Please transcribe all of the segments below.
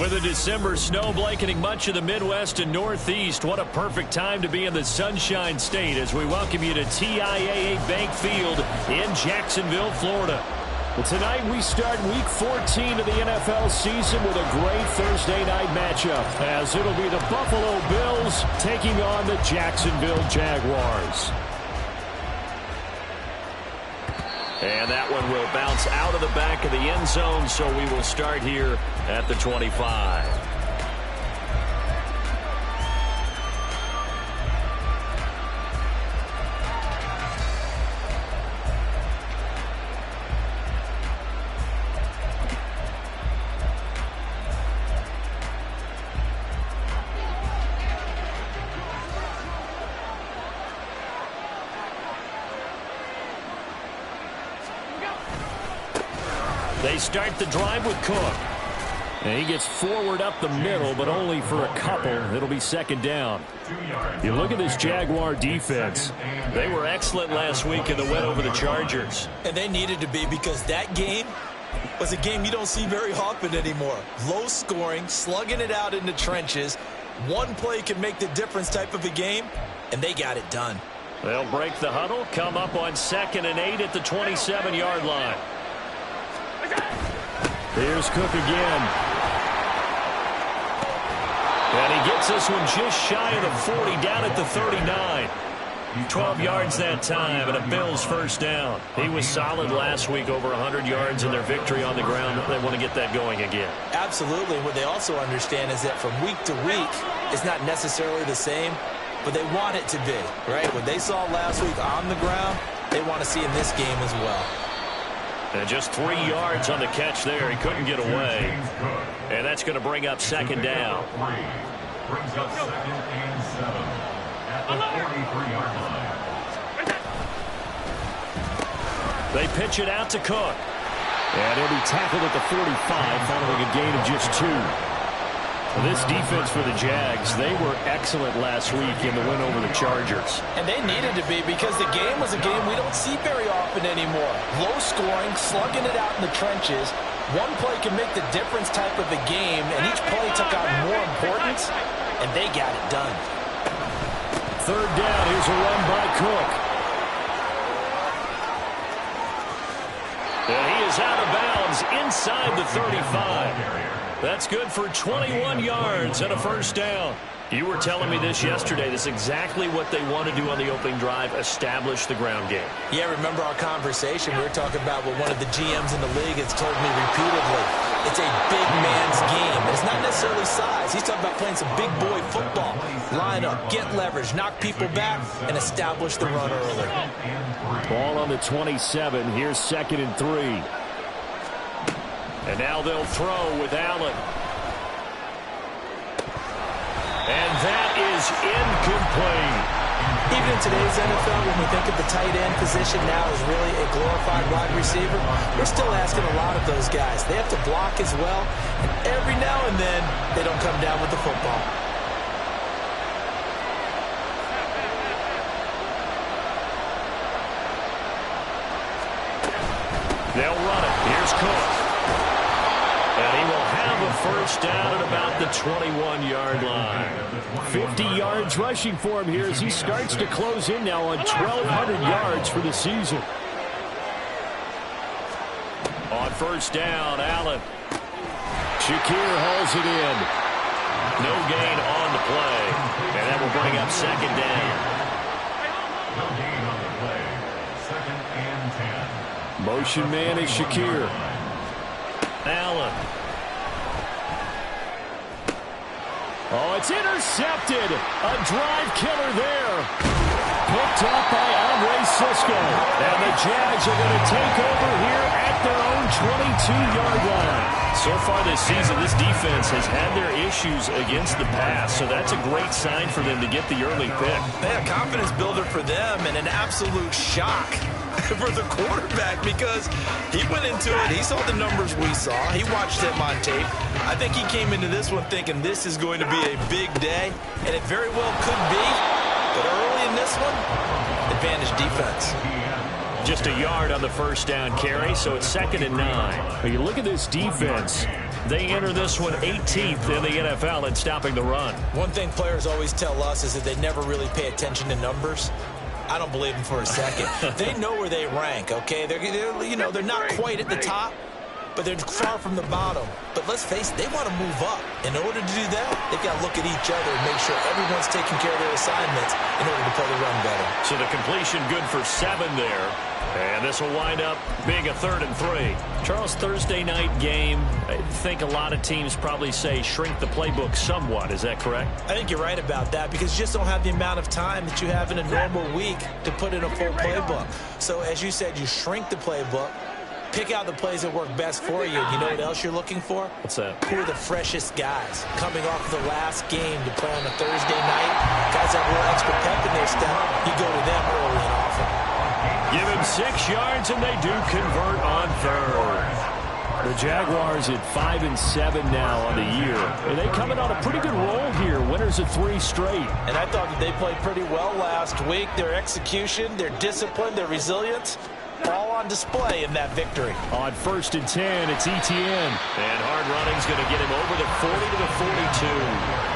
With a December snow blanketing much of the Midwest and Northeast, what a perfect time to be in the Sunshine State as we welcome you to TIAA Bank Field in Jacksonville, Florida. Well, tonight we start Week 14 of the NFL season with a great Thursday night matchup, as it'll be the Buffalo Bills taking on the Jacksonville Jaguars. And that one will bounce out of the back of the end zone, so we will start here at the 25. They start the drive with Cook. And he gets forward up the middle, but only for a couple. It'll be second down. You look at this Jaguar defense. They were excellent last week in the win over the Chargers. And they needed to be, because that game was a game you don't see very often anymore. Low scoring, slugging it out in the trenches. One play can make the difference type of a game, and they got it done. They'll break the huddle, come up on 2nd and 8 at the 27-yard line. Here's Cook again. And he gets this one just shy of the 40, down at the 39. 12 yards that time, and a Bills first down. He was solid last week, over 100 yards in their victory on the ground. They want to get that going again. Absolutely. What they also understand is that from week to week, it's not necessarily the same, but they want it to be, right? What they saw last week on the ground, they want to see in this game as well. And just 3 yards on the catch there. He couldn't get away. And that's going to bring up second down. Brings up 2nd and 7 at the 43-yard line. They pitch it out to Cook. And he'll be tackled at the 45 following a gain of just 2. This defense for the Jags, they were excellent last week in the win over the Chargers. And they needed to be, because the game was a game we don't see very often anymore. Low scoring, slugging it out in the trenches. One play can make the difference type of a game, and each play took on more importance, and they got it done. Third down, here's a run by Cook. And he is out of bounds inside the 35. That's good for 21 yards and a first down. You were telling me this yesterday. This is exactly what they want to do on the opening drive, establish the ground game. Yeah, remember our conversation? We were talking about what one of the GMs in the league has told me repeatedly. It's a big man's game. It's not necessarily size. He's talking about playing some big boy football. Line up, get leverage, knock people back, and establish the run early. Ball on the 27. Here's 2nd and 3. And now they'll throw with Allen. And that is incomplete. Even in today's NFL, when we think of the tight end position now as really a glorified wide receiver, we're still asking a lot of those guys. They have to block as well, and every now and then, they don't come down with the football. They'll run it. Here's Cook. And he will have a first down at about the 21-yard line. 50 yards rushing for him here as he starts to close in now on 1,200 yards for the season. On first down, Allen. Shakir hauls it in. No gain on the play. And that will bring up second down. No gain on the play. 2nd and 10. Motion man is Shakir. Allen. Oh, it's intercepted. A drive killer there. Picked up by Andre Cisco. And the Jags are going to take over here at their own 22-yard line. So far this season, this defense has had their issues against the pass, so that's a great sign for them to get the early pick. A confidence builder for them, and an absolute shock for the quarterback, because he went into it, he saw the numbers we saw, he watched them on tape. I think he came into this one thinking this is going to be a big day, and it very well could be, but early in this one, advantage defense. Just a yard on the first down carry, so it's 2nd and 9. But you look at this defense. They enter this one 18th in the NFL in stopping the run. One thing players always tell us is that they never really pay attention to numbers. I don't believe them for a second. They know where they rank, okay? They're not quite at the top, but they're far from the bottom. But let's face it, they want to move up. In order to do that, they've got to look at each other and make sure everyone's taking care of their assignments in order to play the run better. So the completion good for 7 there. And this will wind up being a 3rd and 3. Charles, Thursday night game, I think a lot of teams probably say shrink the playbook somewhat. Is that correct? I think you're right about that because you just don't have the amount of time that you have in a normal week to put in a full playbook. So as you said, you shrink the playbook, pick out the plays that work best for you. You know what else you're looking for? What's that? Who are the freshest guys coming off the last game to play on a Thursday night? Guys that have a little extra pep in their step, you go to them early and often. Give him 6 yards, and they do convert on 3rd. The Jaguars at 5-7 now on the year. And they coming on a pretty good roll here. Winners of 3 straight. And I thought that they played pretty well last week. Their execution, their discipline, their resilience, all on display in that victory. On 1st and 10, it's Etienne. And hard running's going to get him over the 40 to the 42.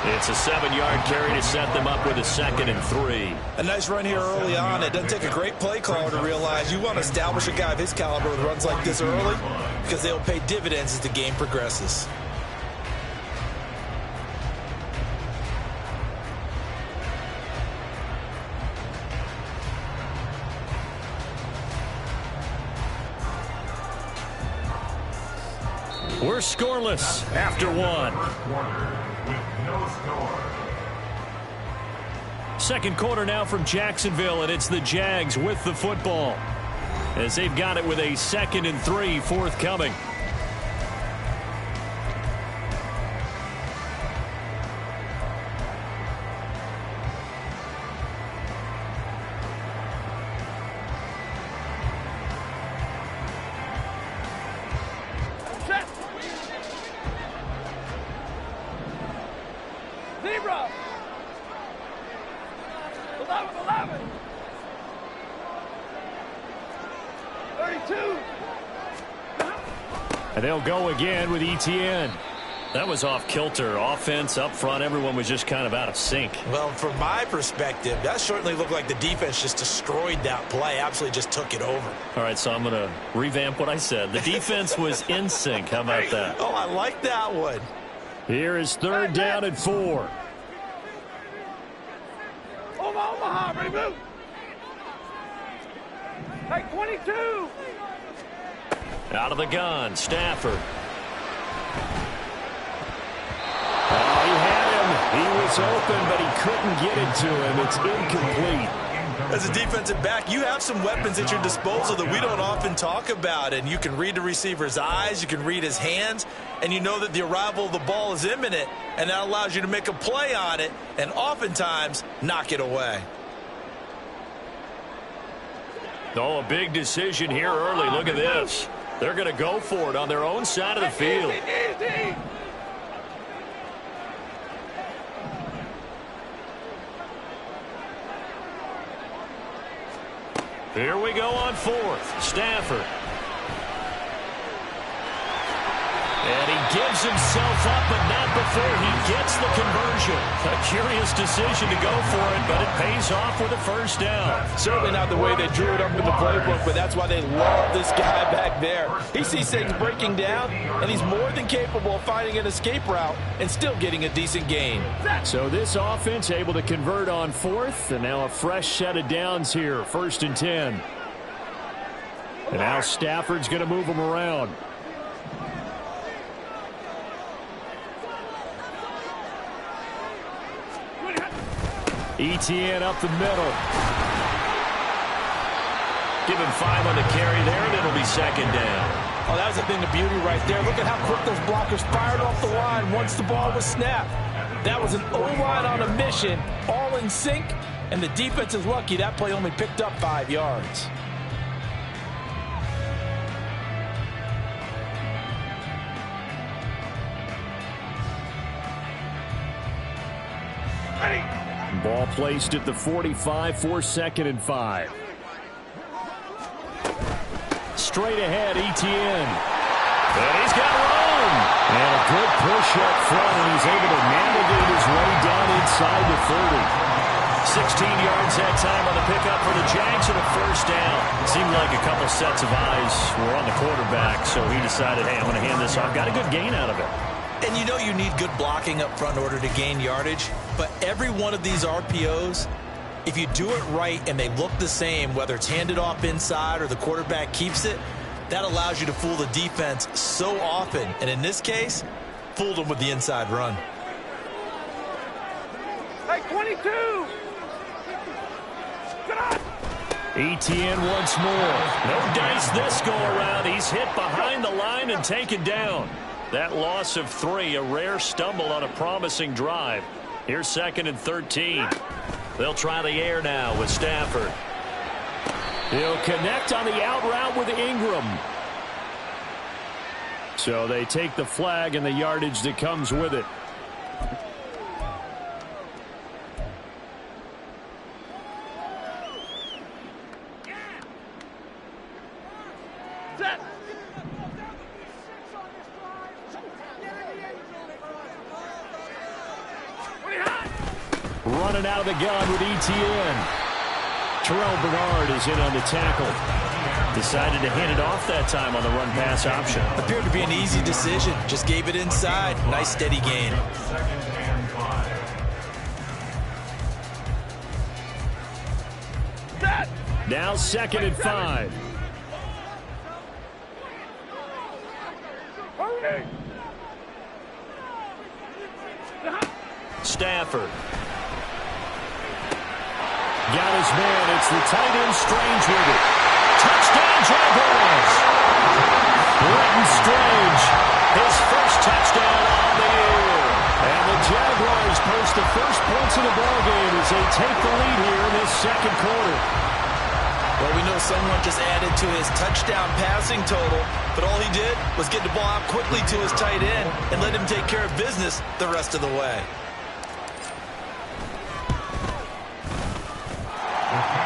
It's a 7-yard carry to set them up with a 2nd and 3. A nice run here early on. It doesn't take a great play caller to realize you want to establish a guy of his caliber with runs like this early because they'll pay dividends as the game progresses. We're scoreless after 1. Second quarter now from Jacksonville, and it's the Jags with the football as they've got it with a 2nd and 3 forthcoming. And they'll go again with Etienne. That was off kilter. Offense up front, everyone was just kind of out of sync. Well, from my perspective, that certainly looked like the defense just destroyed that play, absolutely just took it over. All right, so I'm going to revamp what I said. The defense was in sync. How about that? Oh, I like that one. Here is 3rd down and 4. Omaha, ready, move. Take 22. Out of the gun, Stafford. Oh, he had him. He was open, but he couldn't get it to him. It's incomplete. As a defensive back, you have some weapons at your disposal that we don't often talk about, and you can read the receiver's eyes, you can read his hands, and you know that the arrival of the ball is imminent, and that allows you to make a play on it and oftentimes knock it away. Oh, a big decision here early. Look at this. They're going to go for it on their own side of the field. Here we go on 4th. Stafford. And he gives himself up, but not before he gets the conversion. A curious decision to go for it, but it pays off with a 1st down. Certainly not the way they drew it up in the playbook, but that's why they love this guy back there. He sees things breaking down, and he's more than capable of finding an escape route and still getting a decent gain. So this offense able to convert on 4th, and now a fresh set of downs here, 1st and 10. And now Stafford's going to move them around. Etienne up the middle. Give him 5 on the carry there, and it'll be 2nd down. Oh, that was a thing of beauty right there. Look at how quick those blockers fired off the line once the ball was snapped. That was an O-line on a mission, all in sync, and the defense is lucky that play only picked up 5 yards. Ball placed at the 45 for 2nd and 5. Straight ahead, Etienne. And he's got room. And a good push up front, and he's able to navigate his way down inside the 30. 16 yards that time on the pickup for the Jags and a first down. It seemed like a couple sets of eyes were on the quarterback, so he decided, hey, I'm going to hand this off. Got a good gain out of it. And you know you need good blocking up front in order to gain yardage, but every one of these RPOs, if you do it right and they look the same, whether it's handed off inside or the quarterback keeps it, that allows you to fool the defense so often. And in this case, fooled them with the inside run. Hey, 22! Etienne once more. No dice this go around. He's hit behind the line and taken down. That loss of 3, a rare stumble on a promising drive. Here's 2nd and 13. They'll try the air now with Stafford. He'll connect on the out route with Ingram. So they take the flag and the yardage that comes with it. Set! Running out of the gun with Etienne. Terrell Bernard is in on the tackle. Decided to hand it off that time on the run-pass option. Appeared to be an easy decision. Just gave it inside. Nice steady gain. 2nd and 5. Set! Now 2nd and 5. Hurry! Stafford. Got his man. It's the tight end Strange with it. Touchdown, Jaguars. Brenton Strange, his first touchdown on the year. And the Jaguars post the first points of the ballgame as they take the lead here in this 2nd quarter. Well, we know someone just added to his touchdown passing total, but all he did was get the ball out quickly to his tight end and let him take care of business the rest of the way.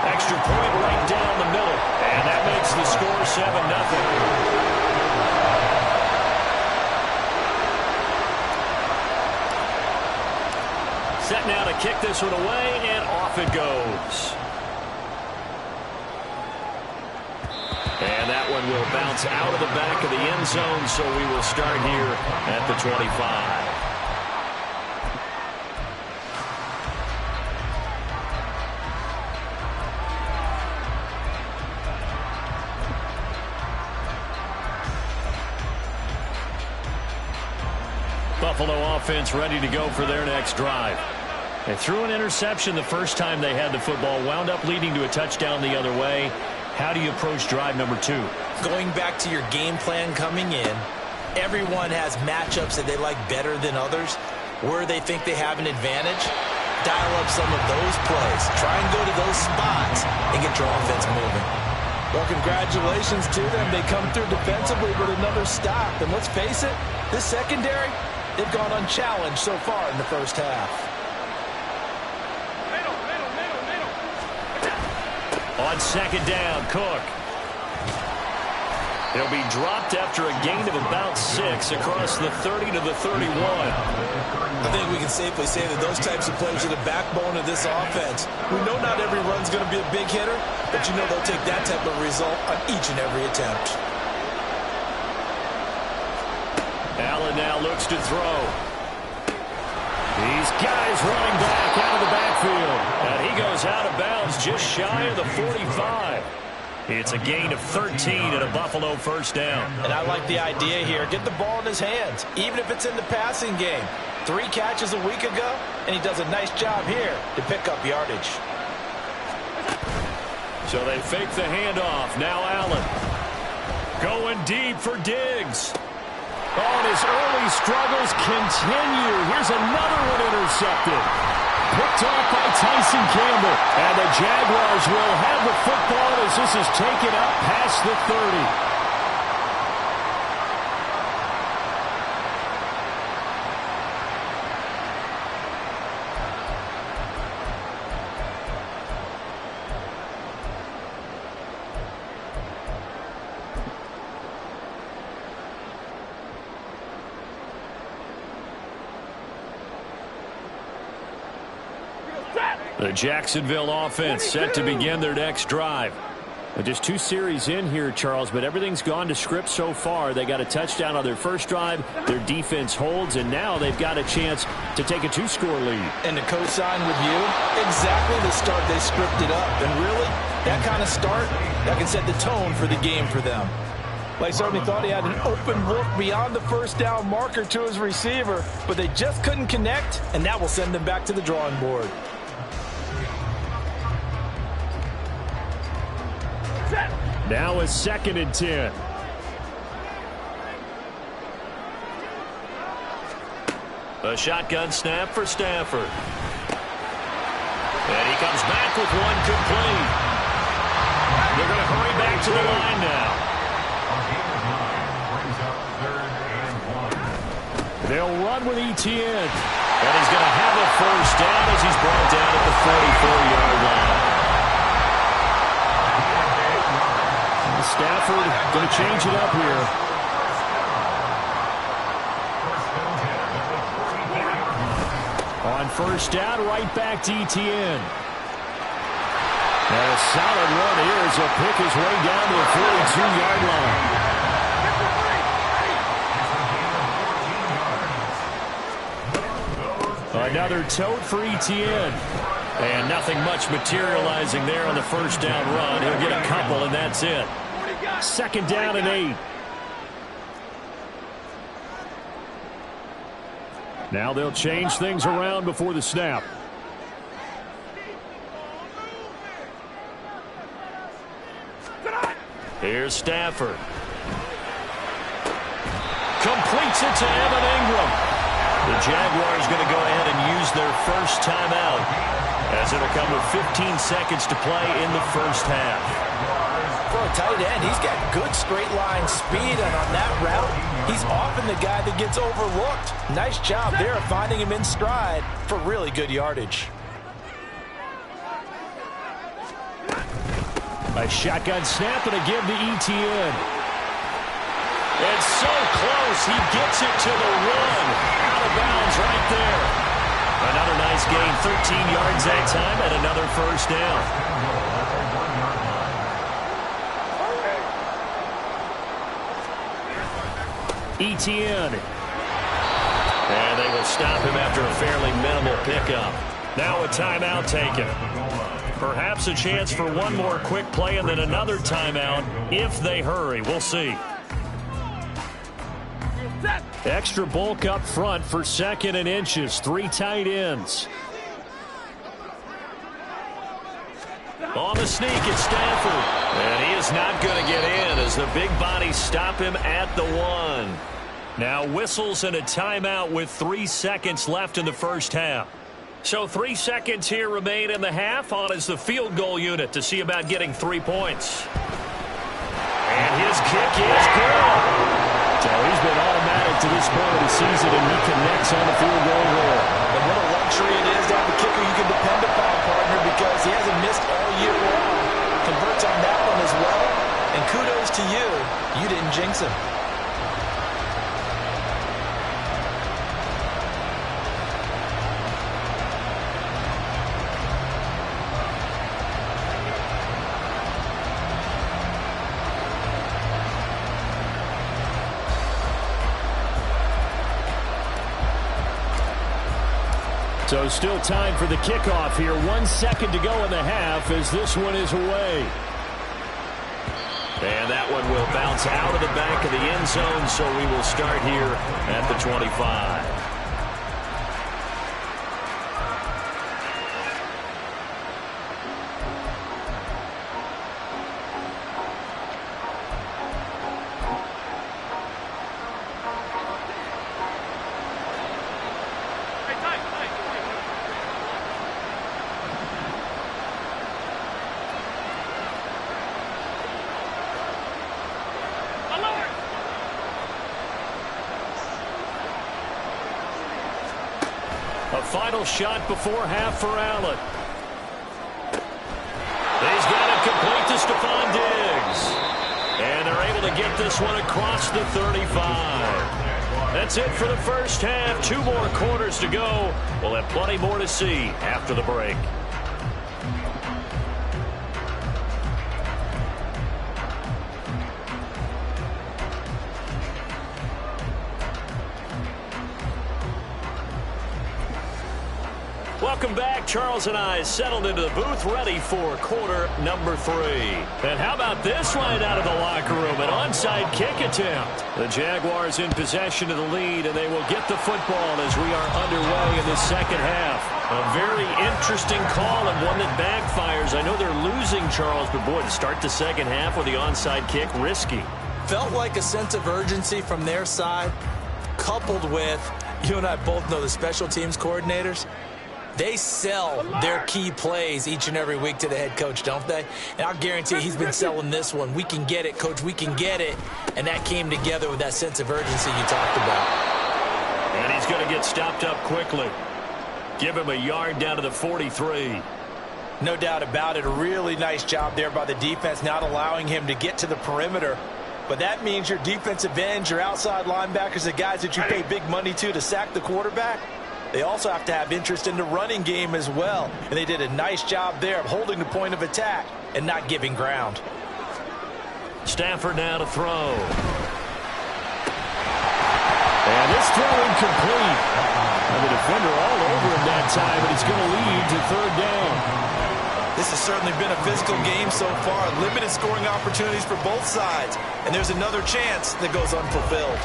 Extra point right down the middle, and that makes the score 7-0. Set now to kick this one away, and off it goes. And that one will bounce out of the back of the end zone, so we will start here at the 25. Buffalo offense ready to go for their next drive. They threw an interception the first time they had the football, wound up leading to a touchdown the other way. How do you approach drive number 2? Going back to your game plan coming in, everyone has matchups that they like better than others. Where they think they have an advantage, dial up some of those plays. Try and go to those spots and get your offense moving. Well, congratulations to them. They come through defensively with another stop. And let's face it, this secondary, they've gone unchallenged so far in the first half. On 2nd down, Cook. He'll be dropped after a gain of about 6 across the 30 to the 31. I think we can safely say that those types of plays are the backbone of this offense. We know not every run's going to be a big hitter, but you know they'll take that type of result on each and every attempt. Allen now looks to throw. These guys running back out of the backfield. And he goes out of bounds just shy of the 45. It's a gain of 13 and a Buffalo first down. And I like the idea here. Get the ball in his hands, even if it's in the passing game. 3 catches a week ago, and he does a nice job here to pick up yardage. So they fake the handoff. Now Allen. Going deep for Diggs. Oh, and his early struggles continue. Here's another one intercepted. Picked off by Tyson Campbell. And the Jaguars will have the football as this is taken up past the 30. The Jacksonville offense set to begin their next drive. Just 2 series in here, Charles, but everything's gone to script so far. They got a touchdown on their first drive. Their defense holds, and now they've got a chance to take a 2-score lead. And to co-sign with you, exactly the start they scripted up. And really, that kind of start, that can set the tone for the game for them. They certainly thought he had an open look beyond the first down marker to his receiver, but they just couldn't connect, and that will send them back to the drawing board. Now a 2nd and 10. A shotgun snap for Stafford. And he comes back with one complete. They're going to hurry back to the line now. They'll run with Etienne. And he's going to have a first down as he's brought down at the 44-yard line. Stafford going to change it up here. On first down, right back to Etienne. And a solid run here as he'll pick his way down to the 42-yard line. Another tote for Etienne. And nothing much materializing there on the first down run. He'll get a couple, and that's it. 2nd down and 8. Now they'll change things around before the snap. Here's Stafford. Completes it to Evan Ingram. The Jaguars going to go ahead and use their first timeout, as it'll come with 15 seconds to play in the first half. For a tight end, he's got good straight line speed, and on that route, he's often the guy that gets overlooked. Nice job there of finding him in stride for really good yardage. A shotgun snap and a give to Etienne. It's so close, he gets it to the 1. Out of bounds right there. Another nice gain, 13 yards that time, and another first down. Etienne. And they will stop him after a fairly minimal pickup. Now a timeout taken. Perhaps a chance for one more quick play and then another timeout if they hurry. We'll see. Extra bulk up front for 2nd and inches. 3 tight ends. On the sneak, it's Stafford. And he is not going to get in as the big bodies stop him at the 1. Now whistles and a timeout with 3 seconds left in the first half. So 3 seconds here remain in the half. On is the field goal unit to see about getting 3 points. And his kick is good. So he's been automatic to this point of the season, and he connects on the field goal there. And what a luxury it is to have a kicker you can depend upon, partner, because he hasn't missed all year long. Converts on that one as well. And kudos to you. You didn't jinx him. So still time for the kickoff here. 1 second to go in the half as this one is away. And that one will bounce out of the back of the end zone, so we will start here at the 25. A final shot before half for Allen. He's got it complete to Stephon Diggs. And they're able to get this one across the 35. That's it for the first half. 2 more quarters to go. We'll have plenty more to see after the break. Welcome back. Charles and I settled into the booth, ready for quarter number 3. And how about this right out of the locker room? An onside kick attempt. The Jaguars in possession of the lead, and they will get the football as we are underway in the second half. A very interesting call and one that backfires. I know they're losing, Charles, but boy, to start the second half with the onside kick, risky. Felt like a sense of urgency from their side, coupled with, you and I both know the special teams coordinators. They sell their key plays each and every week to the head coach, don't they? And I'll guarantee he's been selling this one. We can get it, coach, we can get it. And that came together with that sense of urgency you talked about. And he's going to get stopped up quickly. Give him a yard down to the 43. No doubt about it. A really nice job there by the defense, not allowing him to get to the perimeter. But that means your defensive ends, your outside linebackers, the guys that you pay big money to sack the quarterback, they also have to have interest in the running game as well. And they did a nice job there of holding the point of attack and not giving ground. Stafford now to throw. And this throw incomplete. And the defender all over him that time, and it's going to lead to third down. This has certainly been a physical game so far. Limited scoring opportunities for both sides. And there's another chance that goes unfulfilled.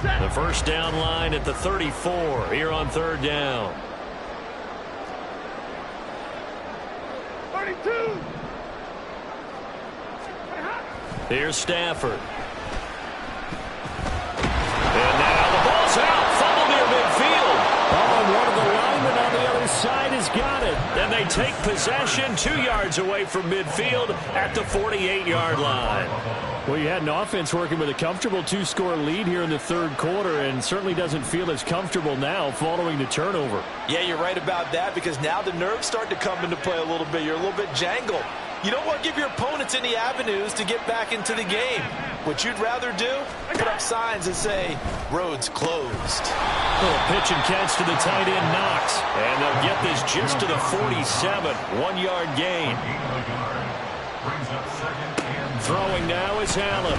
The first down line at the 34 here on third down. 32. Here's Stafford. And now the ball's out. Fumble near midfield. Oh, and one of the linemen on the other side has got it. And they take possession 2 yards away from midfield at the 48-yard line. Well, you had an offense working with a comfortable 2-score lead here in the third quarter, and certainly doesn't feel as comfortable now following the turnover. Yeah, you're right about that, because now the nerves start to come into play a little bit. You're a little bit jangled. You don't want to give your opponents any avenues to get back into the game. What you'd rather do, put up signs that say, roads closed. Little pitch and catch to the tight end, Knox. And they'll get this just to the 47. 1-yard gain. Throwing now is Allen.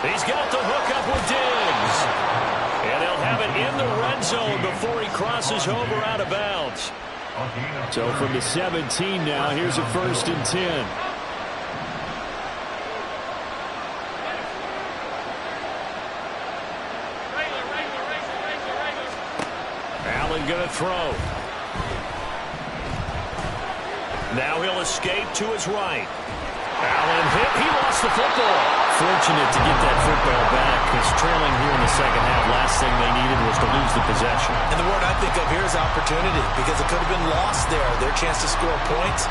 He's got the hook up with Diggs. And they'll have it in the red zone before he crosses over out of bounds. So from the 17 now, here's a 1st and 10. Allen going to throw. Now he'll escape to his right. Allen hit. He lost the football. Fortunate to get that football back, because trailing here in the second half, last thing they needed was to lose the possession. And the word I think of here is opportunity, because it could have been lost there, their chance to score points.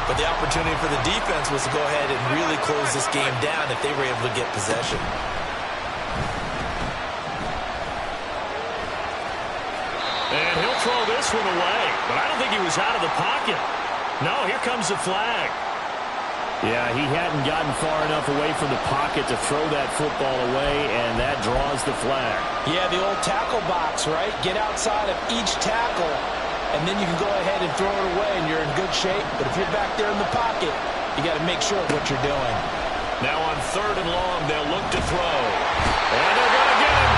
But the opportunity for the defense was to go ahead and really close this game down if they were able to get possession. And he'll throw this one away, but I don't think he was out of the pocket. No, here comes the flag. Yeah, he hadn't gotten far enough away from the pocket to throw that football away, and that draws the flag. Yeah, the old tackle box, right? Get outside of each tackle, and then you can go ahead and throw it away, and you're in good shape. But if you're back there in the pocket, you got to make sure of what you're doing. Now on 3rd and long, they'll look to throw. And they're going to get him.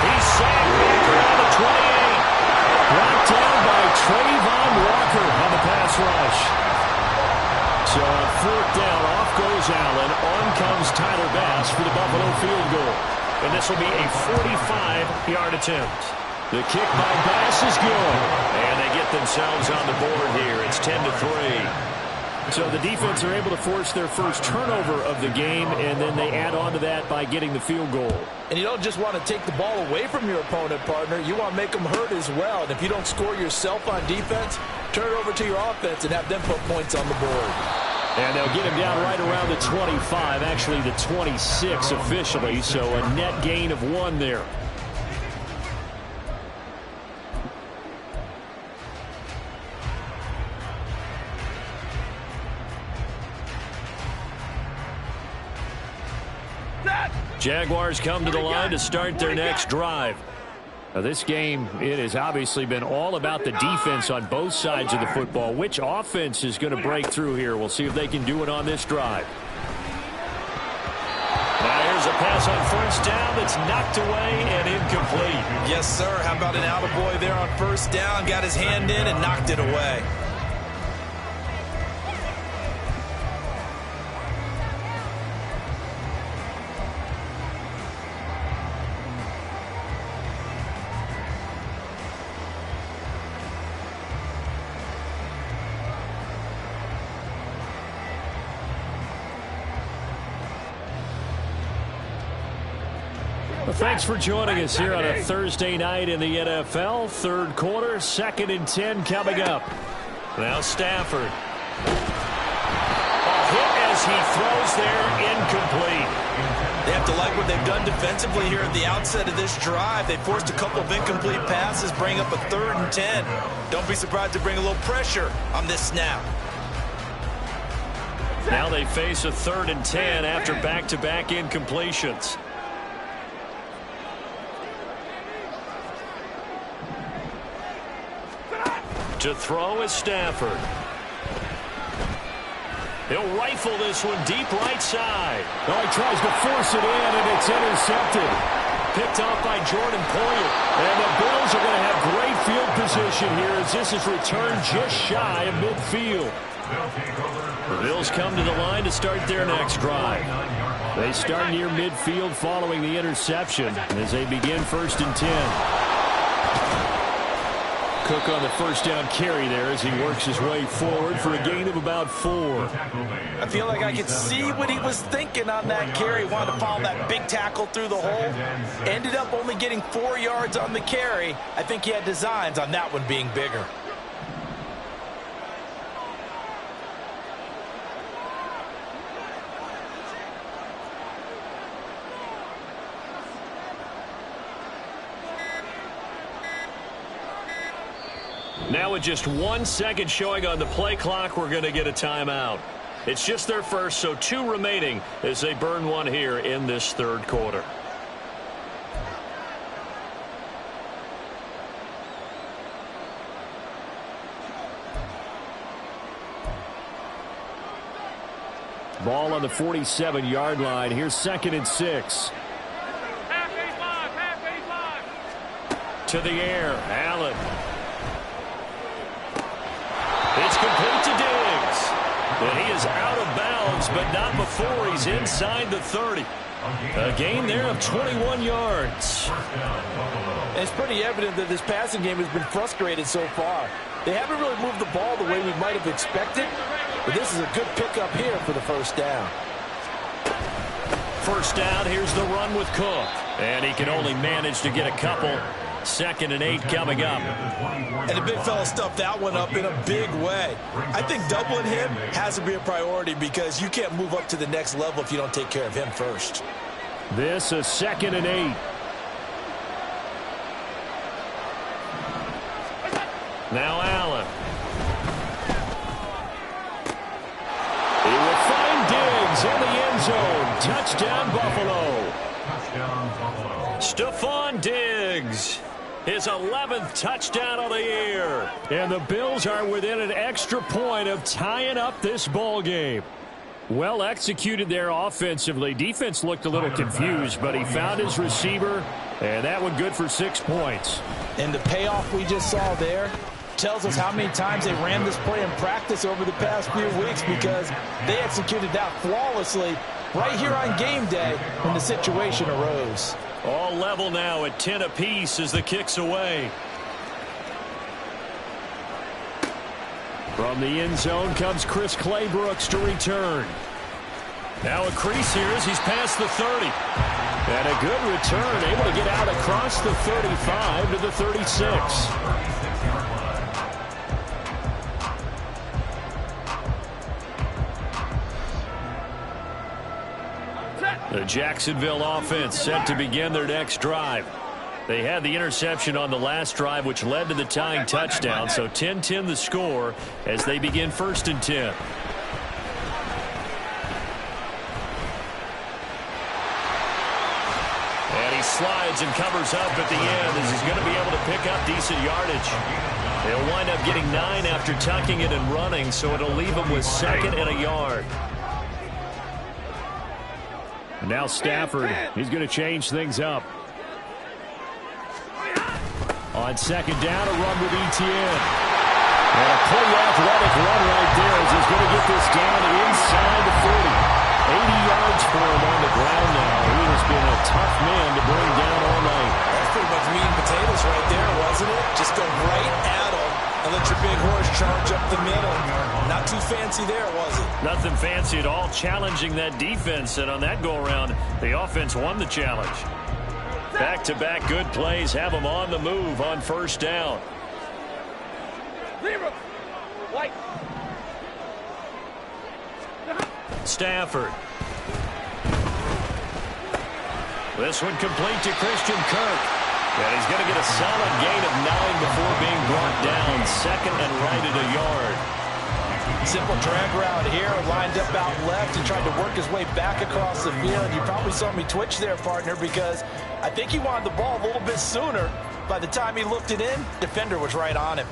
He's sacked back around the 28. Brought down by Trayvon Walker on the pass rush. So on 4th down, off goes Allen. On comes Tyler Bass for the Buffalo field goal. And this will be a 45-yard attempt. The kick by Bass is good. And they get themselves on the board here. It's 10-3. So the defense are able to force their first turnover of the game, and then they add on to that by getting the field goal. And you don't just want to take the ball away from your opponent, partner. You want to make them hurt as well. And if you don't score yourself on defense, turn it over to your offense and have them put points on the board. And they'll get him down right around the 25, actually the 26 officially, so a net gain of 1 there. Jaguars come to the line to start their next drive. Now, this game, it has obviously been all about the defense on both sides of the football. Which offense is going to break through here? We'll see if they can do it on this drive. Now, here's a pass on first down that's knocked away and incomplete. Yes, sir. How about an attaboy there on first down? Got his hand in and knocked it away. Well, thanks for joining us here on a Thursday night in the NFL. Third quarter, 2nd and 10 coming up. Now Stafford. A hit as he throws there, incomplete. They have to like what they've done defensively here at the outset of this drive. They forced a couple of incomplete passes, bring up a 3rd and 10. Don't be surprised to bring a little pressure on this snap. Now they face a 3rd and 10 after back-to-back incompletions. To throw is Stafford. He'll rifle this one deep right side. Oh, he tries to force it in, and it's intercepted. Picked off by Jordan Poyer. And the Bills are going to have great field position here as this is returned just shy of midfield. The Bills come to the line to start their next drive. They start near midfield following the interception as they begin 1st and 10. Cook on the first down carry there as he works his way forward for a gain of about 4. I feel like I could see what he was thinking on that carry. Wanted to follow that big tackle through the hole. Ended up only getting 4 yards on the carry. I think he had designs on that one being bigger. Now with just 1 second showing on the play clock, we're going to get a timeout. It's just their first, so 2 remaining as they burn one here in this 3rd quarter. Ball on the 47-yard line. Here's 2nd and 6. To the air, Allen. It's complete to Diggs. And he is out of bounds, but not before he's inside the 30. A gain there of 21 yards. And it's pretty evident that this passing game has been frustrated so far. They haven't really moved the ball the way we might have expected, but this is a good pickup here for the first down. First down, here's the run with Cook. And he can only manage to get a couple. 2nd and 8 coming up. And the big fella stuffed that one up in a big way. I think doubling him has to be a priority because you can't move up to the next level if you don't take care of him first. This is 2nd and 8. Now Allen. He will find Diggs in the end zone. Touchdown, Buffalo. Stephon Diggs. His 11th touchdown of the year. And the Bills are within an extra point of tying up this ball game. Well executed there offensively. Defense looked a little confused, but he found his receiver, and that one good for 6 points. And the payoff we just saw there tells us how many times they ran this play in practice over the past few weeks because they executed that flawlessly right here on game day when the situation arose. All level now at 10 apiece as the kick's away. From the end zone comes Chris Claybrooks to return. Now a crease here as he's past the 30. And a good return, able to get out across the 35 to the 36. The Jacksonville offense set to begin their next drive. They had the interception on the last drive, which led to the tying touchdown. So 10-10 the score as they begin 1st and 10. 1 slides and covers up at the end as he's going to be able to pick up decent yardage. They'll wind up getting 9 after tucking it and running, so it'll leave him with 2nd and a yard. And now Stafford, he's going to change things up. On 2nd down, a run with Etienne. And a pretty athletic run right there as he's going to get this down inside the 40. 80 yards for him on the ground now. He has been a tough man to bring down all night. That's pretty much meat and potatoes right there, wasn't it? Just go right at him and let your big horse charge up the middle. Not too fancy there, was it? Nothing fancy at all, challenging that defense. And on that go-around, the offense won the challenge. Back-to-back good plays have them on the move on 1st down. White. Stafford. This one complete to Christian Kirk. And he's going to get a solid gain of 9 before being brought down. 2nd and right at a yard. Simple drag route here, lined up out left. He tried to work his way back across the field. You probably saw me twitch there, partner, because I think he wanted the ball a little bit sooner. By the time he looked it in, defender was right on him.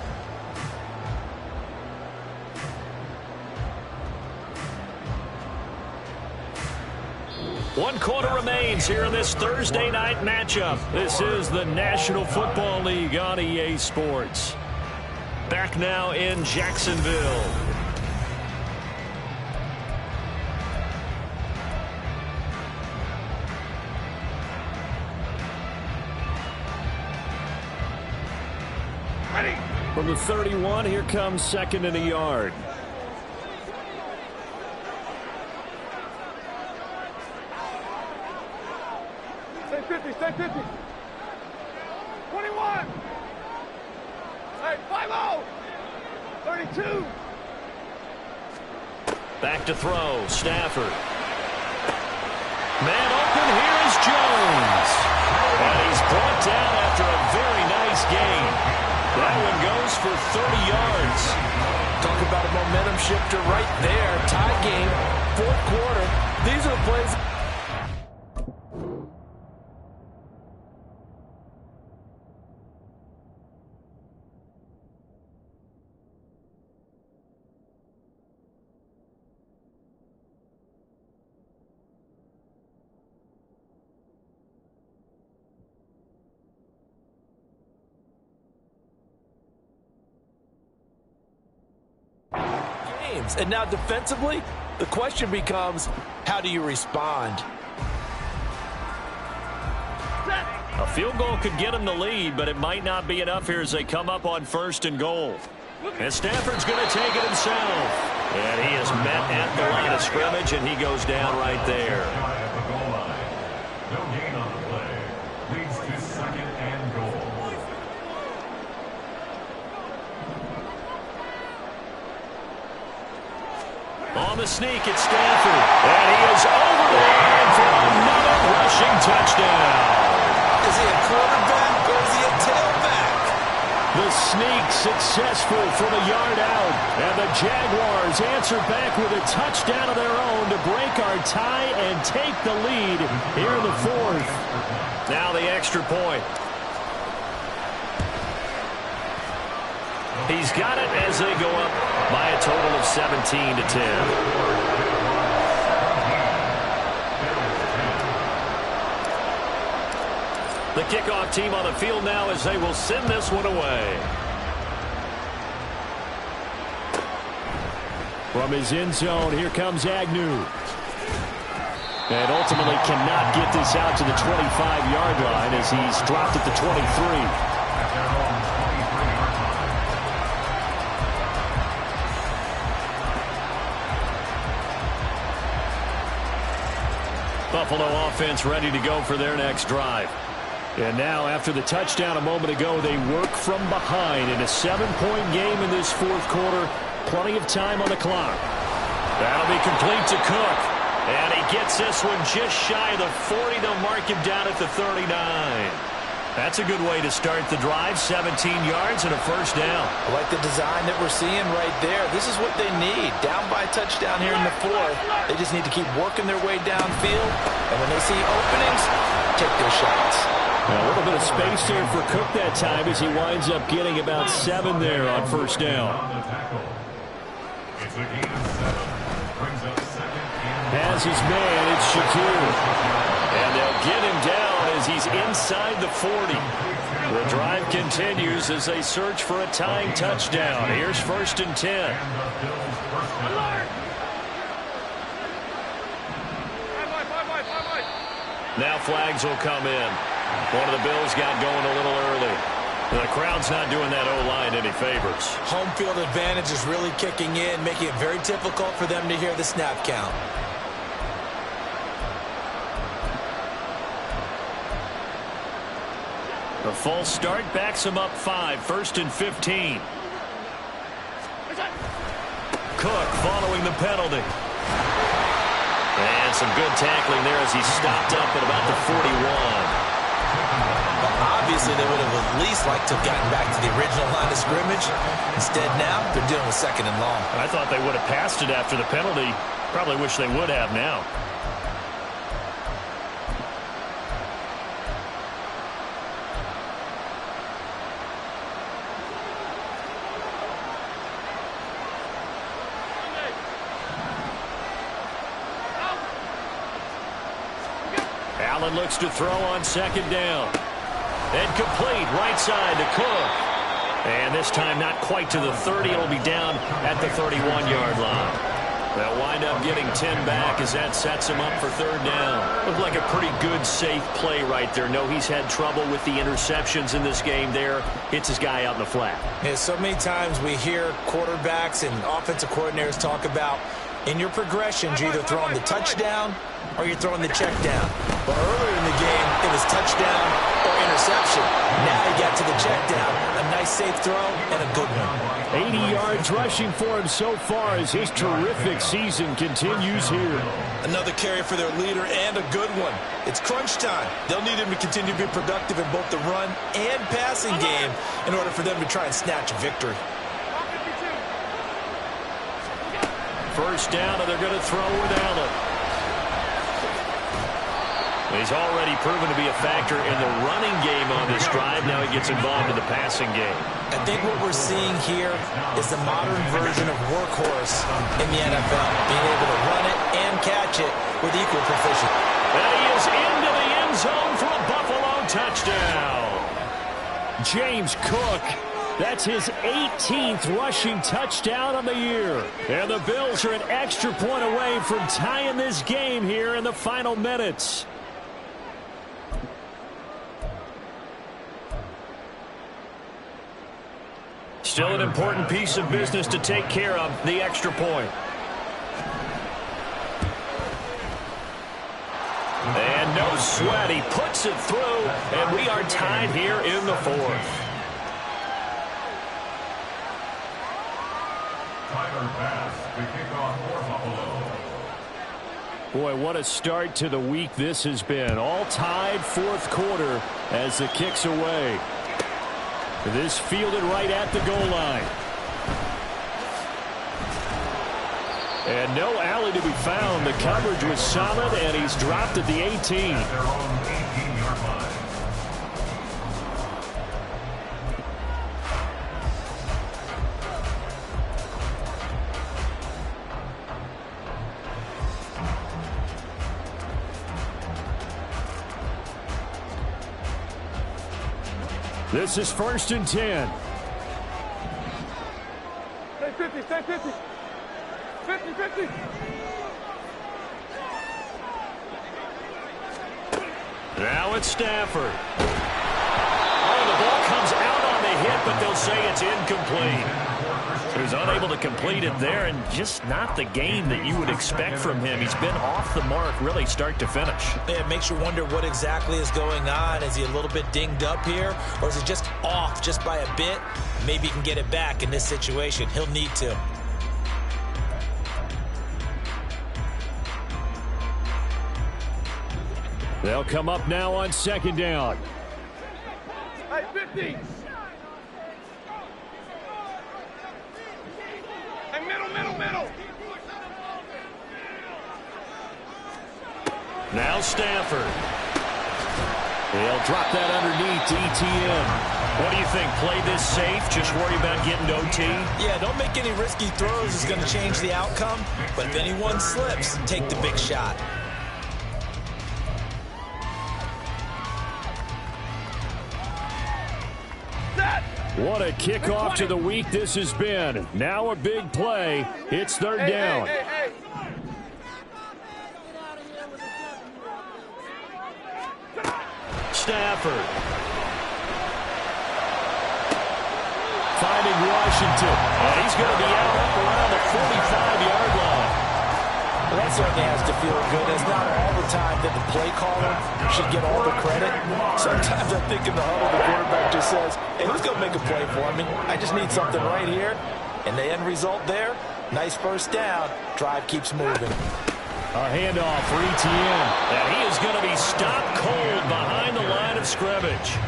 One quarter remains here in this Thursday night matchup. This is the National Football League on EA Sports. Back now in Jacksonville. Ready. From the 31, here comes 2nd and a yard. Stay 50, stay 50. 21. Hey, 5-0. 32. Back to throw. Stafford. Man open. Here is Jones. And he's brought down after a very nice gain. That one goes for 30 yards. Talk about a momentum shifter right there. Tie game, 4th quarter. These are the plays. And now defensively, the question becomes, how do you respond? A field goal could get him the lead, but it might not be enough here as they come up on 1st and goal. And Stafford's going to take it himself. And he is met at the line of scrimmage, and he goes down right there. At the goal line. No gain on the play. Leads to 2nd and goal. On the sneak, it's Stafford. And he is over the line for another rushing touchdown. Is he a quarterback or is he a tailback? The sneak successful from a yard out. And the Jaguars answer back with a touchdown of their own to break our tie and take the lead here in the 4th. Now the extra point. He's got it as they go up by a total of 17 to 10. The kickoff team on the field now as they will send this one away. From his end zone, here comes Agnew. And ultimately cannot get this out to the 25-yard line as he's dropped at the 23. Buffalo offense ready to go for their next drive. And now, after the touchdown a moment ago, they work from behind in a 7-point game in this 4th quarter. Plenty of time on the clock. That'll be complete to Cook. And he gets this one just shy of the 40. They'll mark him down at the 39. That's a good way to start the drive. 17 yards and a first down. I like the design that we're seeing right there. This is what they need. Down by a touchdown here in the fourth. They just need to keep working their way downfield. And when they see openings, take those shots. A little bit of space there for Cook that time as he winds up getting about 7 there on first down. It's a gain of 7. Brings up second and Has his man, it's Shakir. And they'll get him down as he's inside the 40. The drive continues as they search for a tying touchdown. Here's first and 10. Now flags will come in. One of the Bills got going a little early. The crowd's not doing that O-line any favors. Home field advantage is really kicking in, making it very difficult for them to hear the snap count. The false start backs him up 5. First and 15. Cook following the penalty. And some good tackling there as he stopped up at about the 41. Obviously, they would have at least liked to have gotten back to the original line of scrimmage. Instead, now they're dealing with second and long. I thought they would have passed it after the penalty. Probably wish they would have now. Allen looks to throw on second down. And complete right side to Cook. And this time not quite to the 30. It'll be down at the 31-yard line. They'll wind up getting 10 back as that sets him up for third down. Looked like a pretty good, safe play right there. No, he's had trouble with the interceptions in this game there. Hits his guy out in the flat. Yeah, so many times we hear quarterbacks and offensive coordinators talk about in your progressions, you're either throwing the touchdown or you're throwing the check down. But earlier in the game, it was touchdown or interception. Now he got to the check down. A nice safe throw and a good one. 80 yards rushing for him so far as his terrific season continues here. Another carry for their leader and a good one. It's crunch time. They'll need him to continue to be productive in both the run and passing game in order for them to try and snatch a victory. First down, and they're going to throw with Allen. He's already proven to be a factor in the running game on this drive. Now he gets involved in the passing game. I think what we're seeing here is the modern version of workhorse in the NFL, being able to run it and catch it with equal proficiency. And he is into the end zone for a Buffalo touchdown. James Cook. That's his 18th rushing touchdown on the year. And the Bills are an extra point away from tying this game here in the final minutes. Still an important piece of business to take care of, the extra point. And no sweat, he puts it through, and we are tied here in the fourth. Tyler Bass to kick off for Buffalo. Boy, what a start to the week this has been. All tied fourth quarter as the kick's away. This fielded right at the goal line. And no alley to be found. The coverage was solid, and he's dropped at the 18. At their own 18-yard line. This is first and 10. Stay 50, stay 50. 50, 50. Now it's Stafford. Oh, the ball comes out on the hit, but they'll say it's incomplete. He was unable to complete it there, and just not the game that you would expect from him. He's been off the mark really start to finish. Yeah, it makes you wonder what exactly is going on. Is he a little bit dinged up here, or is he just off just by a bit? Maybe he can get it back in this situation. He'll need to. They'll come up now on second down. 50. Hey, middle. Now Stafford. He'll drop that underneath to ETN. What do you think? Play this safe? Just worry about getting to OT? Yeah, don't make any risky throws. It's going to change the outcome. But if anyone slips, take the big shot. What a kickoff to the week this has been. Now a big play. It's third down. Hey. Stafford. Finding Washington. And he's going to be out up around the 45-yard line. Well, that certainly has to feel good. It's not all the time that the play caller should get all the credit. Sometimes I think in the huddle, the quarterback just says, hey, who's going to make a play for me? I just need something right here. And the end result there, nice first down. Drive keeps moving. A handoff for ETN. And he is going to be stopped cold behind the line of scrimmage.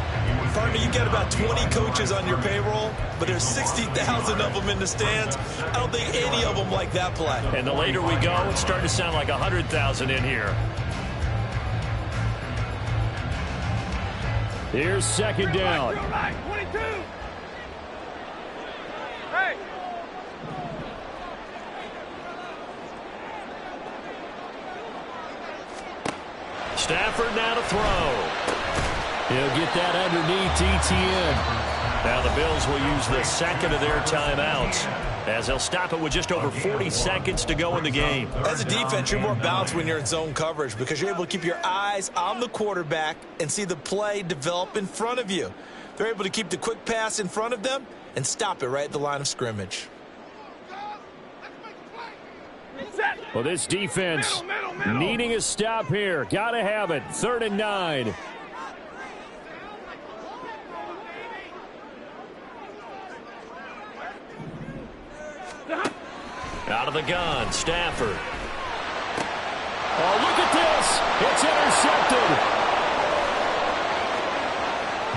Partner, you got about 20 coaches on your payroll, but there's 60,000 of them in the stands. I don't think any of them like that play. And the later we go, it's starting to sound like 100,000 in here. Here's second down. 22. Hey. Stafford now to throw. He'll get that underneath ETN. Now the Bills will use the second of their timeouts as they'll stop it with just over 40 seconds to go in the game. As a defense, you're more balanced when you're in zone coverage because you're able to keep your eyes on the quarterback and see the play develop in front of you. They're able to keep the quick pass in front of them and stop it right at the line of scrimmage. Well, this defense needing a stop here. Got to have it. 3rd and 9. Out of the gun, Stafford. Oh, look at this. It's intercepted.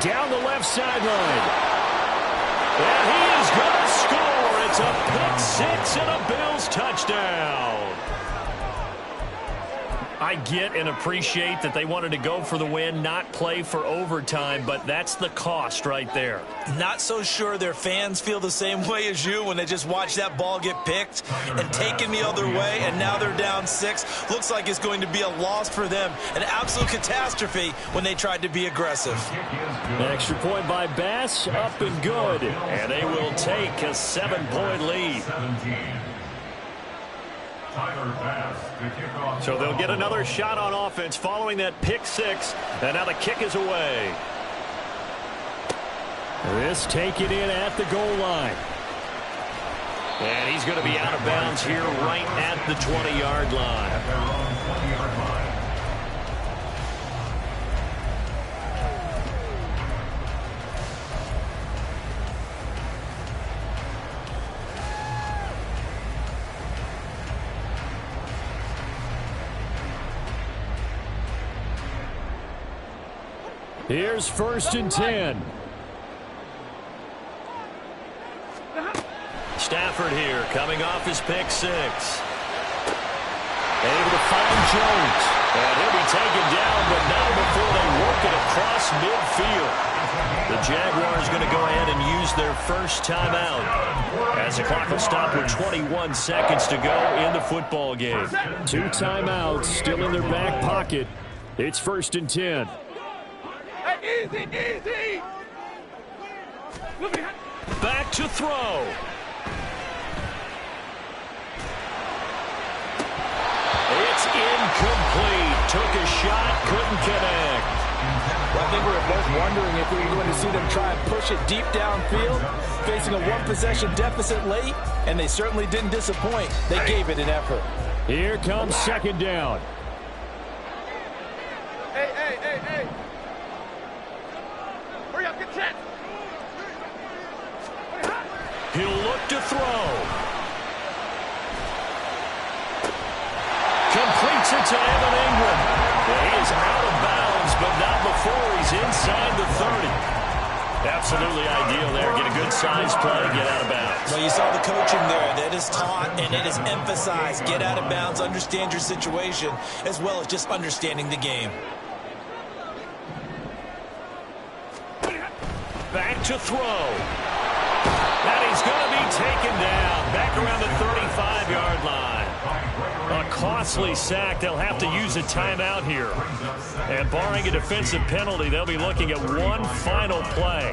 Down the left sideline. And he is going to score. It's a pick 6 and a Bills touchdown. I get and appreciate that they wanted to go for the win, not play for overtime, but that's the cost right there. Not so sure their fans feel the same way as you when they just watch that ball get picked and taken the other way, and now they're down 6. Looks like it's going to be a loss for them. An absolute catastrophe when they tried to be aggressive. An extra point by Bass, up and good. And they will take a 7-point lead. 17. Tyler Bass, the kickoff. So they'll get another shot on offense following that pick 6. And now the kick is away. This taken in at the goal line. And he's going to be out of bounds here right at the 20-yard line. At their own 20-yard line. Here's 1st and 10. Stafford here, coming off his pick 6. Able to find Jones. And he'll be taken down, but not before they work it across midfield. The Jaguars going to go ahead and use their first timeout as the clock will stop with 21 seconds to go in the football game. 2 timeouts still in their back pocket. It's 1st and 10. Hey, easy. Look behind. Back to throw. It's incomplete. Took a shot, couldn't connect. Well, I think we were both wondering if we were going to see them try and push it deep downfield, facing a 1-possession deficit late, and they certainly didn't disappoint. They gave it an effort. Here comes 2nd down. Hey. Hurry up, get set. He'll look to throw. Completes it to Evan Ingram. He is out of bounds, but not before he's inside the 30. Absolutely ideal there. Get a good size play, get out of bounds. Well, you saw the coaching there. That is taught and it is emphasized. Get out of bounds, understand your situation, as well as just understanding the game. Back to throw. And he's going to be taken down. Back around the 35-yard line. A costly sack. They'll have to use a timeout here. And barring a defensive penalty, they'll be looking at one final play.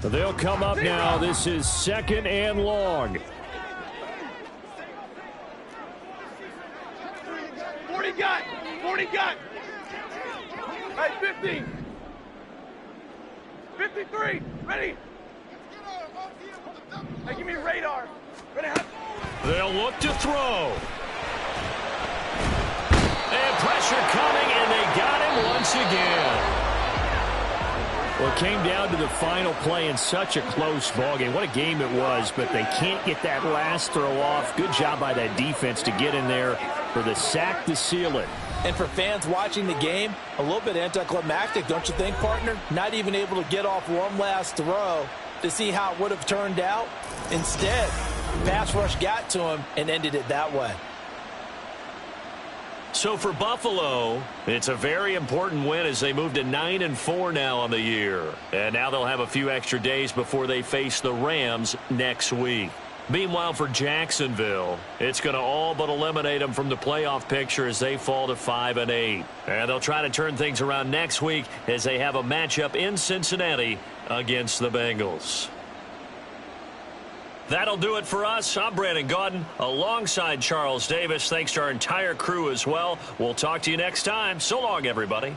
They'll come up now. This is 2nd and long. 40 gun! 40 gun! Hey, 50! 53! Ready? Hey, give me radar. Ready? They'll look to throw. And pressure coming, and they got him once again. Well, it came down to the final play in such a close ballgame. What a game it was, but they can't get that last throw off. Good job by that defense to get in there for the sack to seal it. And for fans watching the game, a little bit anticlimactic, don't you think, partner? Not even able to get off one last throw to see how it would have turned out. Instead, pass rush got to him and ended it that way. So for Buffalo, it's a very important win as they move to 9-4 now on the year. And now they'll have a few extra days before they face the Rams next week. Meanwhile, for Jacksonville, it's going to all but eliminate them from the playoff picture as they fall to 5-8. And they'll try to turn things around next week as they have a matchup in Cincinnati against the Bengals. That'll do it for us. I'm Brandon Gaudin alongside Charles Davis. Thanks to our entire crew as well. We'll talk to you next time. So long, everybody.